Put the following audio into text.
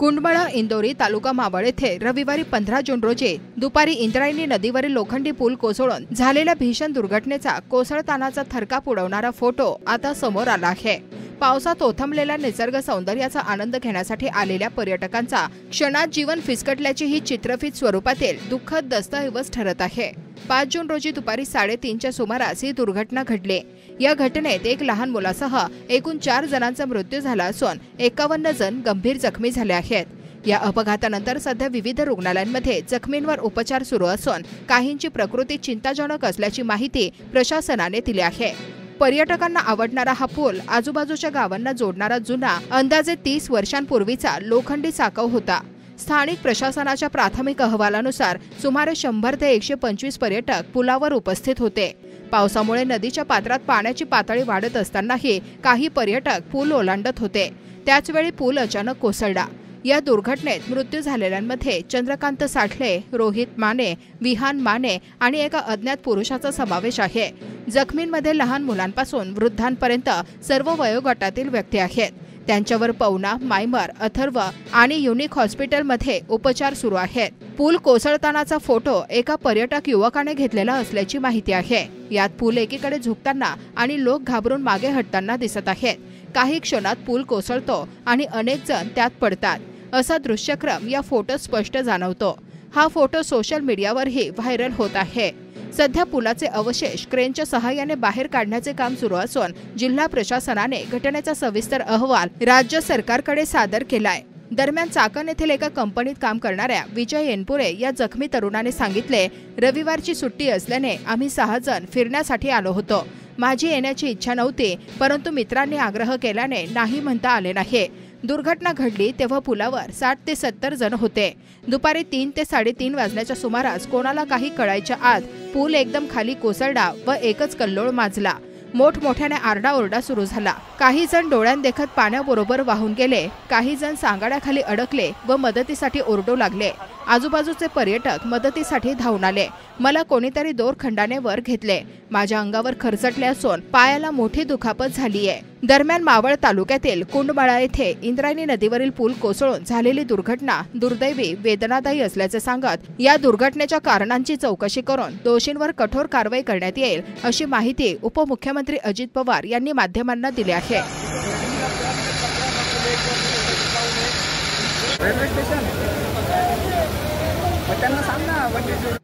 कुंडमळा इंदोरी तालुका मावळ येथे रविवारी 15 जून रोजी दुपारी इंद्रायणी नदीवरील लोखंडी पूल कोसळून झालेल्या भीषण दुर्घटनेचा कोसळतानाचा थरकाप उडवणारा फोटो आता समोर आला आहे। पावसात ओथंबलेल्या निसर्ग सौंदर्याचा आनंद घेण्यासाठी आलेल्या पर्यटकांचा क्षणात जीवन फिसकटल्याची ही चित्रफित स्वरूपातील दुःखद दस्तऐवज ठरत आहे। 5 जून रोजी दुपारी 3:30च्या सुमारास ही दुर्घटना घडली। या घटनेत एक लहान मुलासह एकूण 4 जणांचा मृत्यू झाला असून 51 जण गंभीर जखमी झाले आहेत। या अपघातानंतर सध्या विविध रुग्णालयांमध्ये जखमींवर उपचार सुरू असून काहींची प्रकृती चिंताजनक असल्याची माहिती प्रशासनाने दिली आहे। पर्यटकांना आवडणारा हा पूल आजूबाजूच्या गावांना जोडणारा जुना अंदाजे 30 वर्षांपूर्वीचा लोखंडी साकव होता। स्थानिक प्रशासनाच्या प्राथमिक अहवालानुसार सुमारे 100 ते 125 पर्यटक पुलावर उपस्थित होते। पावसामुळे नदीच्या पात्रात पाण्याची पातळी वाढत असतानाही काही पर्यटक पूल ओलांडत होते। त्याचवेळी पूल अचानक कोसळला। या दुर्घटनेत मृत्यू झालेल्यांमध्ये चंद्रकांत साठले, रोहित माने, विहान माने आणि एका अज्ञात पुरुषाचा समावेश आहे। जखमींमध्ये लहान मुलांपासून वृद्धांपर्यंत सर्व वयोगटातील व्यक्ती आहेत। त्यांच्यावर पवना, मायमर, अथर्व आणि युनिक हॉस्पिटलमध्ये उपचार सुरू आहेत। पूल कोसळतानाचा फोटो एका पर्यटक युवकाने घेतलेला असल्याची माहिती आहे। यात पूल एकीकडे झुकताना आणि लोक घाबरून मागे हटताना दिसत आहेत। काही क्षणात पूल कोसळतो आणि अनेक जण त्यात पडतात असा दृश्यक्रम या फोटोत स्पष्ट जाणवतो। हा फोटो सोशल मीडियावरही व्हायरल होत आहे। सध्या पुलाचे अवशेष क्रेनच्या सहाय्याने बाहेर काढण्याचे काम सुरू असून जिल्हा प्रशासनाने घटनेचा सविस्तर अहवाल राज्य सरकारकडे सादर केलाय। दरम्यान चाकण येथील एका कंपनीत काम करणाऱ्या विजय एनपुरे या जखमी तरुणाने सांगितले, रविवारची सुट्टी असल्याने आम्ही 6 जण फिरण्यासाठी आलो होतो। माझी येण्याची इच्छा नव्हती, परंतु मित्रांनी आग्रह केल्याने नाही म्हणता आले नाही। दुर्घटना घडली तेव्हा पुलावर 60 ते 70 जण होते। दुपारी 3 ते 3:30 वाजण्याच्या सुमारास कोणाला काही कळायच्या आत पूल एकदम खाली कोसळला व एकच कल्लोळ माजला। मोठमोठ्याने आरडाओरडा सुरू झाला। काही जण डोळ्यांदेखत पाण्याबरोबर वाहून गेले, काही जण सांगाड्याखाली अडकले व मदतीसाठी ओरडू लागले। आजूबाजूचे पर्यटक मदतीसाठी धावून आले। मला कोणीतरी दोरखंडाने वर घेतले। माझ्या अंगावर खरचटले असून पायाला मोठी दुखापत झालीये। दरम्यान मावळ तालुक्यातील कुंडमळा येथे इंद्रायणी नदीवरील पूल कोसळून झालेली दुर्घटना दुर्दैवी, वेदनादायी असल्याचे सांगत या दुर्घटनेच्या कारणांची चौकशी करून दोषींवर कठोर कारवाई करण्यात येईल अशी माहिती उपमुख्यमंत्री अजित पवार यांनी माध्यमांना दिली आहे। रेल्वे स्टेशन त्यांना सांग ना